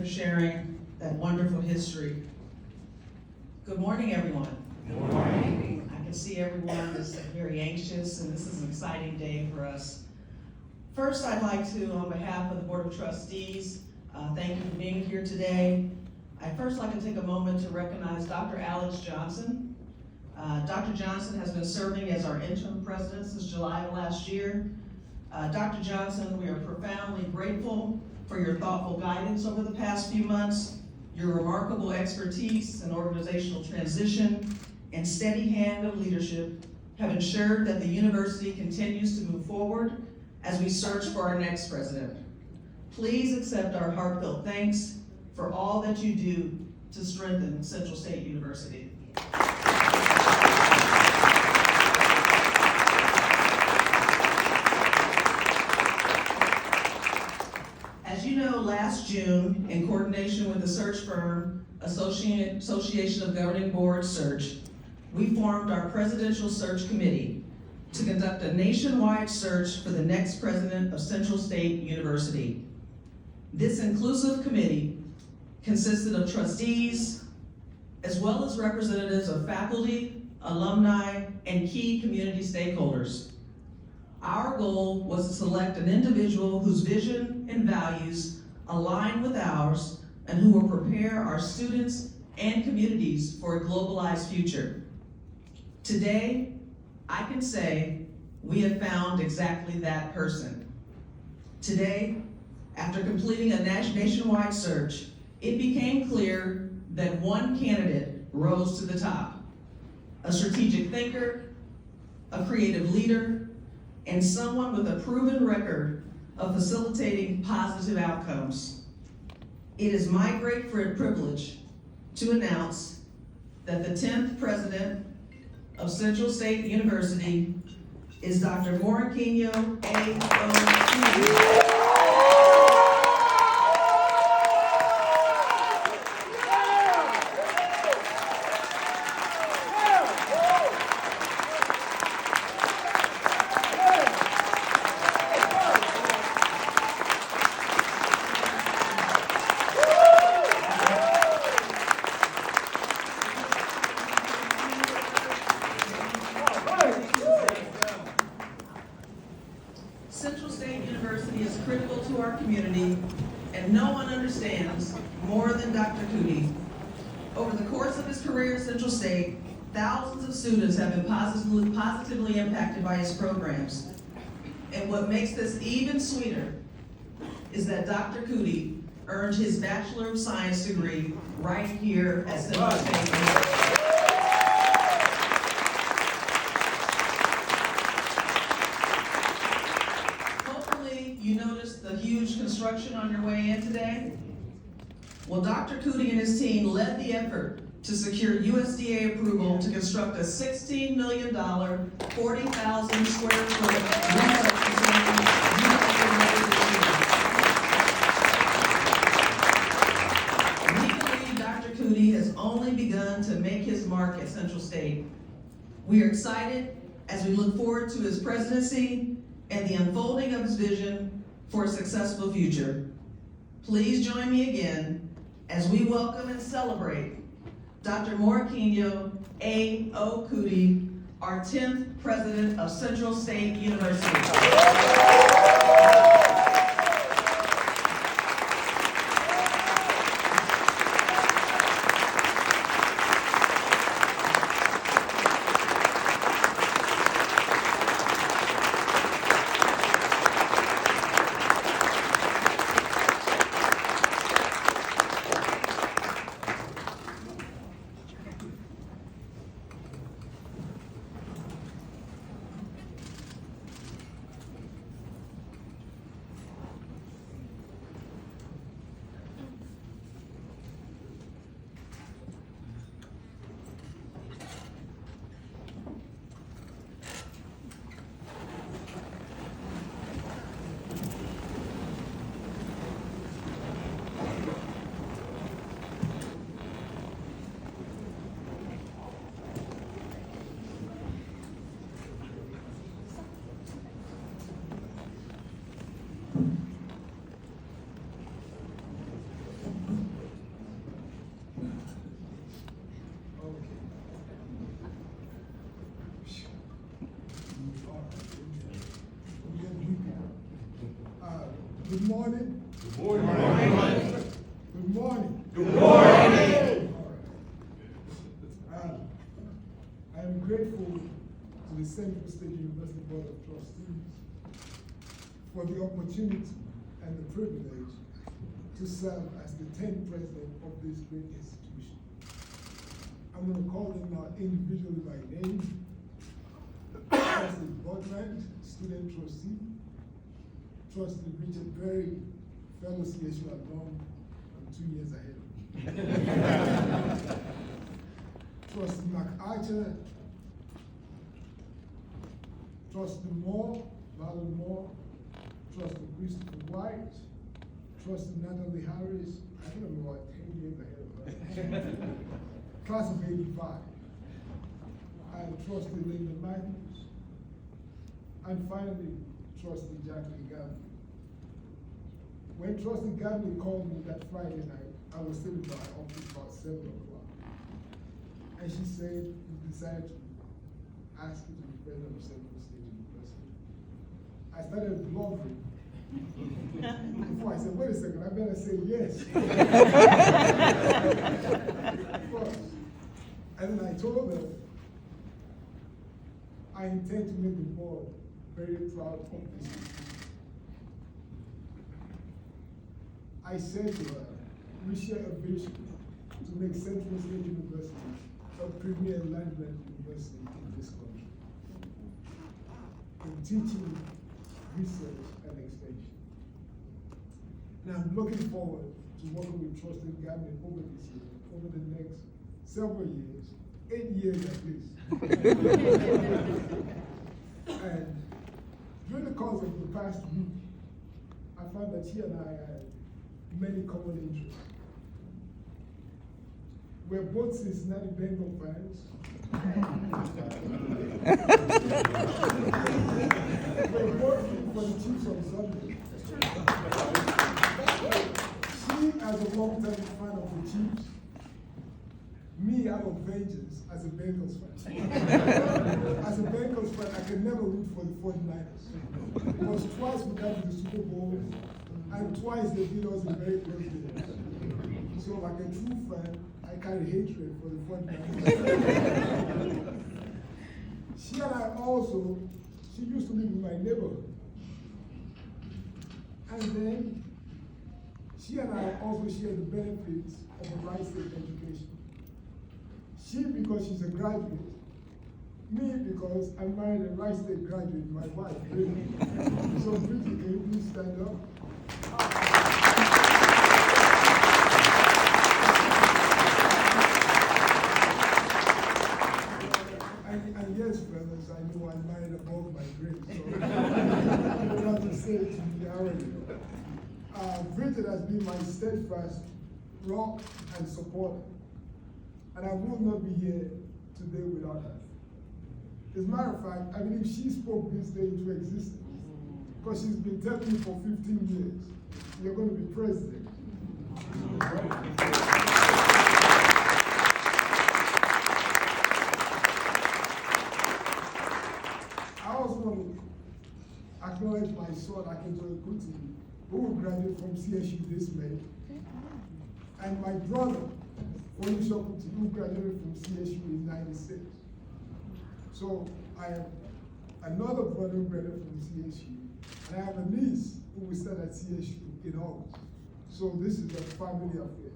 for sharing that wonderful history. Good morning, everyone. Good morning. I can see everyone is very anxious, and this is an exciting day for us. First, I'd like to, on behalf of the Board of Trustees, thank you for being here today. I'd first like to take a moment to recognize Dr. Alex Johnson. Dr. Johnson has been serving as our interim president since July of last year. Dr. Johnson, we are profoundly grateful for your thoughtful guidance over the past few months, your remarkable expertise in organizational transition, and steady hand of leadership have ensured that the university continues to move forward as we search for our next president. Please accept our heartfelt thanks for all that you do to strengthen Central State University. As you know, last June, in coordination with the search firm Association of Governing Boards Search, we formed our Presidential Search Committee to conduct a nationwide search for the next president of Central State University. This inclusive committee consisted of trustees, as well as representatives of faculty, alumni, and key community stakeholders. Our goal was to select an individual whose vision and values align with ours and who will prepare our students and communities for a globalized future. Today, I can say we have found exactly that person. Today, after completing a nationwide search, it became clear that one candidate rose to the top: a strategic thinker, a creative leader, and someone with a proven record of facilitating positive outcomes. It is my great privilege to announce that the 10th president of Central State University is Dr. Morakinyo A. Kuti. Central State University is critical to our community, and no one understands more than Dr. Kuti. Over the course of his career at Central State, thousands of students have been positively impacted by his programs. And what makes this even sweeter is that Dr. Kuti earned his Bachelor of Science degree right here at Central State University. You noticed the huge construction on your way in today? Well, Dr. Kuti and his team led the effort to secure USDA approval to construct a $16 million, 40,000 square foot research facility. We believe Dr. Kuti has only begun to make his mark at Central State. We are excited as we look forward to his presidency and the unfolding of his vision for a successful future. Please join me again as we welcome and celebrate Dr. Morakinyo A. O. Kuti, our 10th president of Central State University. Good morning. Good morning. Good morning. Good morning. I am grateful to the Central State University Board of Trustees for the opportunity and the privilege to serve as the 10th president of this great institution. I'm going to call them now individually by name. Trustee Bodman, student trustee. Trustee Richard Berry, fellow CSU alum, I'm 2 years ahead. Trustee MacArthur, Trustee Moore, Valen Moore, Trustee Christopher White, Trustee Natalie Harris, I think I'm about 10 years ahead of her. Class of 85. And Trustee Linda Matthews. And finally, Trustee Jacqueline Gavin. When Trustee Gavin called me that Friday night, I was sitting in my office about 7 o'clock. And she said, we decided to ask you to be president of Central State University. I started blubbering. Before I said, wait a second, I better say yes. First. And then I told her, I intend to make the board very proud of this. I said to her, we share a vision to make Central State University a premier land-grant university in this country, in teaching, research, and extension. And I'm looking forward to working with Trustee Gavin over this year, over the next several years, 8 years at least. And during the course of the past week, I found that she and I had many common interests. We're both Cincinnati Bengal fans. We're both rooting for the Chiefs on Sunday. She, as a long-time fan of the Chiefs, me, out of vengeance, as a Bengals fan. As a Bengals fan, I can never root for the 49ers. Because twice we got to the Super Bowl, and twice they beat us in very close games. So, like a true fan, I carry hatred for the 49ers. She and I also, she used to live in my neighborhood. And then, she and I also share the benefits of a Wright State education. She because she's a graduate, me because I married a Wright State graduate, my wife, really. So Bridget, can you please stand up? And yes, brothers, I know I married above my grade, so you don't have to say it to me already. Bridget has been my steadfast rock and supporter. And I would not be here today without her. As a matter of fact, I believe she spoke this day into existence. Because she's been telling me for 15 years, you're going to be president. I also want to acknowledge my son, Kuti, who will graduate from CSU this May. And my brother, Kuti, who graduated from CSU in '96. So I have another brother who graduated from CSU, and I have a niece who will start at CSU in August. So this is a family affair.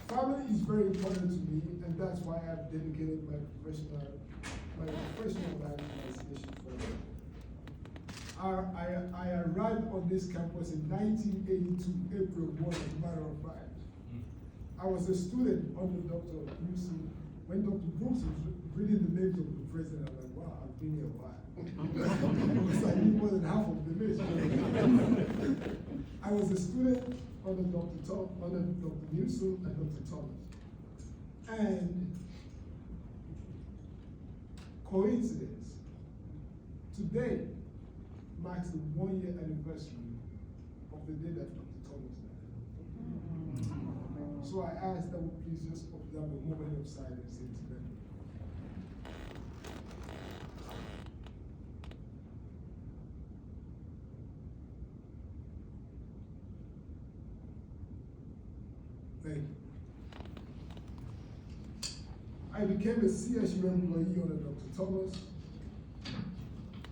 Family is very important to me, and that's why I've dedicated my professional life to my CSU family. I arrived on this campus in 1982, April 1, as a matter of fact. I was a student under Dr. Newsom. When Dr. Brooks was reading the names of the president, I was like, wow, I've been here a while. Because I knew more than half of the list. I was a student under Dr. Newsom and Dr. Thomas. And coincidence, today marks the 1-year anniversary of the day that Dr. Thomas died. So I ask that we please just observe a moment of silence here today. Thank you. I became a CSU employee under Dr. Thomas,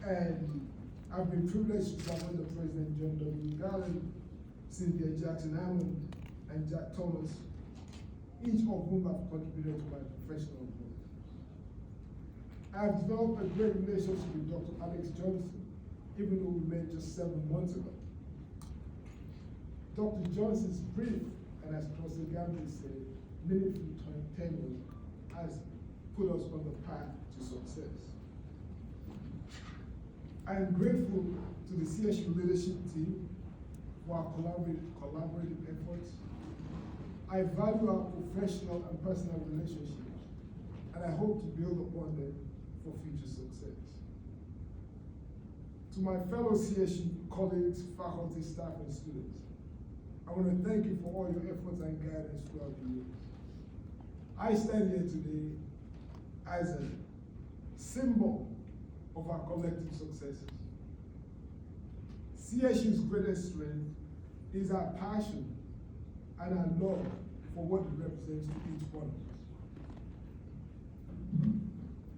and I've been privileged to serve under President John W. Garland, Cynthia Jackson Hammond, and Jack Thomas, each of whom have contributed to my professional growth. I've developed a great relationship with Dr. Alex Johnson, even though we met just 7 months ago. Dr. Johnson's brief, and as Professor Gamble said, meaningful tenure has put us on the path to success. I am grateful to the CSU leadership team for our collaborative efforts. I value our professional and personal relationships, and I hope to build upon them for future success. To my fellow CSU colleagues, faculty, staff, and students, I want to thank you for all your efforts and guidance throughout the years. I stand here today as a symbol of our collective successes. CSU's greatest strength is our passion and our love for what it represents to each one of us.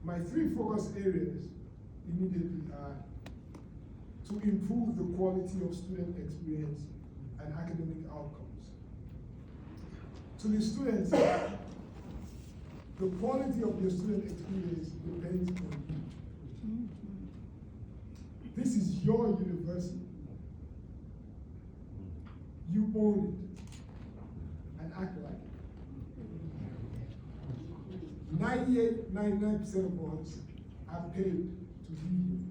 My 3 focus areas immediately are to improve the quality of student experience and academic outcomes. To the students, the quality of your student experience depends on you. This is your university. You own it and act like it. 99% of us are paid to be here.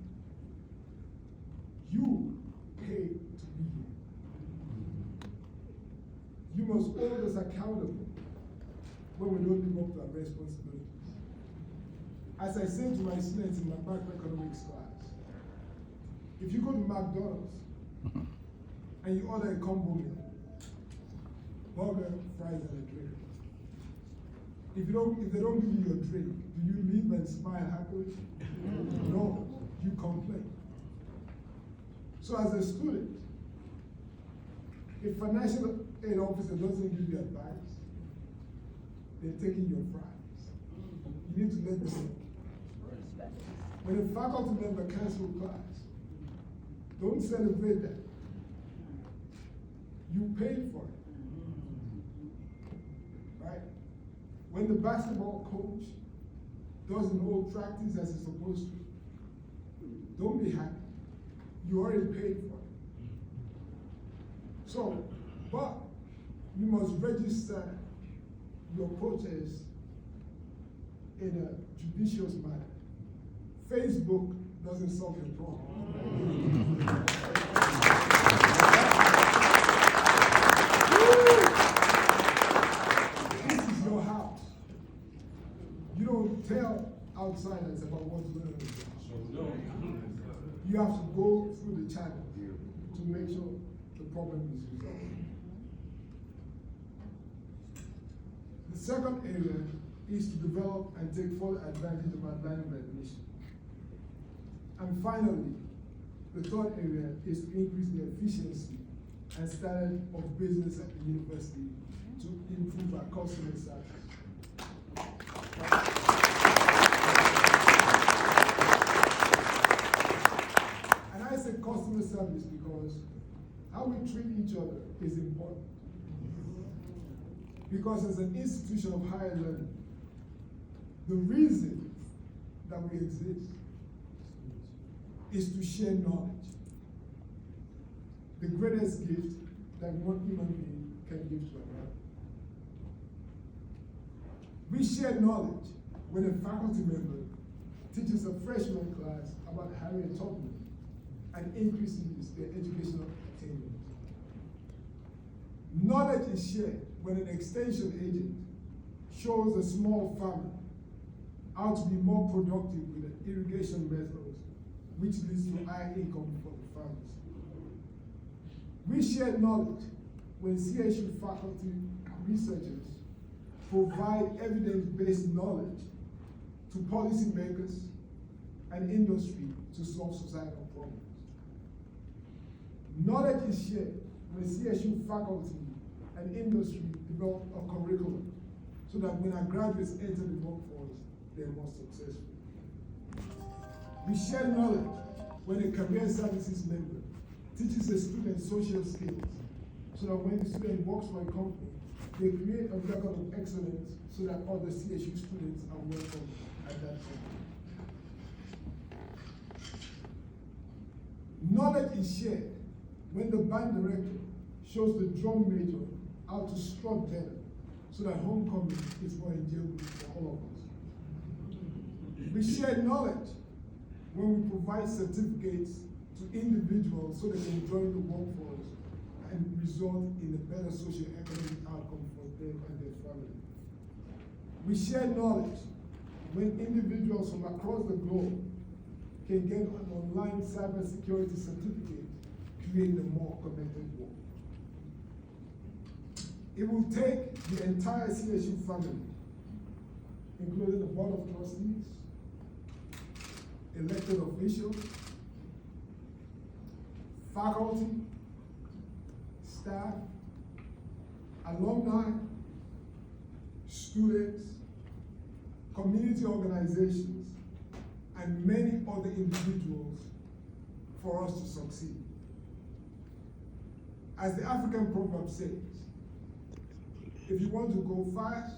You pay to be here. You must hold us accountable when we don't live up to our responsibilities. As I say to my students in my macroeconomics class, if you go to McDonald's and you order a combo meal, burger, fries, and a drink, if they don't give you your drink, do you leave and smile happily? No, you complain. So as a student, if financial aid officer doesn't give you advice, they're taking your fries. You need to let them know. When a faculty member cancels class, don't celebrate that. You paid for it. Right? When the basketball coach doesn't hold practice as he's supposed to, don't be happy. You already paid for it. So, but you must register your protest in a judicious manner. Facebook doesn't solve your problem. This is your house. You don't tell outsiders about what's going on in your house. You have to go through the channel to make sure the problem is resolved. The second area is to develop and take full advantage of advanced recognition. And finally, the third area is to increase the efficiency and standard of business at the university to improve our customer service. And I say customer service because how we treat each other is important. Because as an institution of higher learning, the reason that we exist is to share knowledge. The greatest gift that one human being can give to another. We share knowledge when a faculty member teaches a freshman class about Harriet Tubman and increases their educational attainment. Knowledge is shared when an extension agent shows a small farmer how to be more productive with irrigation methods, which leads to higher income for the farmers. We share knowledge when CSU faculty researchers provide evidence-based knowledge to policymakers and industry to solve societal problems. Knowledge is shared when CSU faculty and industry develop a curriculum so that when our graduates enter the workforce, they're more successful. We share knowledge when a career services member teaches a student social skills so that when the student works for a company, they create a record of excellence so that other CSU students are welcome at that company. Knowledge is shared when the band director shows the drum major how to strut better so that homecoming is more enjoyable for all of us. We share knowledge when we provide certificates to individuals so they can join the workforce and result in a better socio-economic outcome for them and their family. We share knowledge when individuals from across the globe can get an online cybersecurity certificate, creating a more connected world. It will take the entire CSU family, including the Board of Trustees, elected officials, faculty, staff, alumni, students, community organizations, and many other individuals for us to succeed. As the African proverb says, if you want to go fast,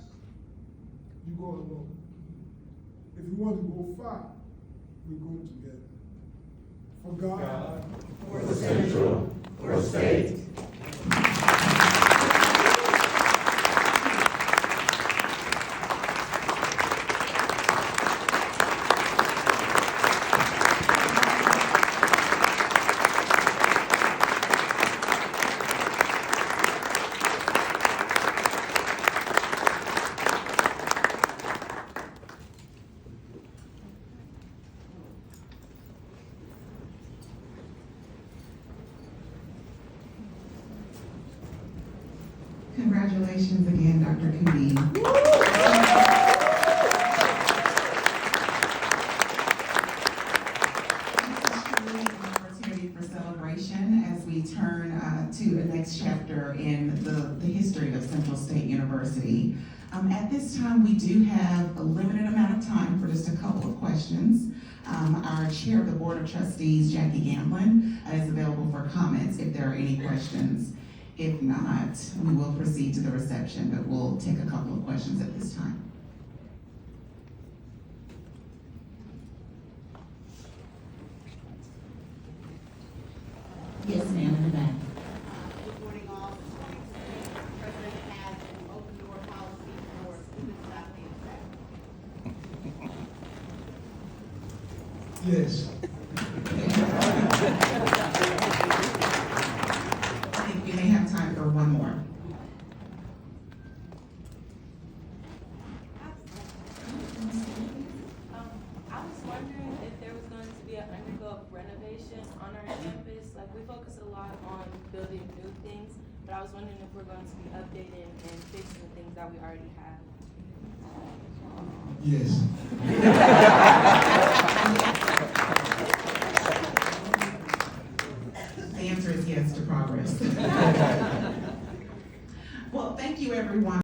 you go alone. If you want to go far, we go together. For God, for the Central, for state. Congratulations again, Dr. Kuti. This is truly an opportunity for celebration as we turn to the next chapter in the history of Central State University. At this time, we do have a limited amount of time for just a couple of questions. Our chair of the Board of Trustees, Jackie Gamblin, is available for comments if there are any questions. If not, we will proceed to the reception, but we'll take a couple of questions at this time. Yes, ma'am, in the back. Good morning, all. The president has an open door policy for students not being accepted. yes. I think we may have time for one more. I was wondering if there was going to be an undergo renovation on our campus. Like, we focus a lot on building new things, but I was wondering if we're going to be updating and fixing the things that we already have. Yes. The answer is yes to progress. Well, thank you, everyone.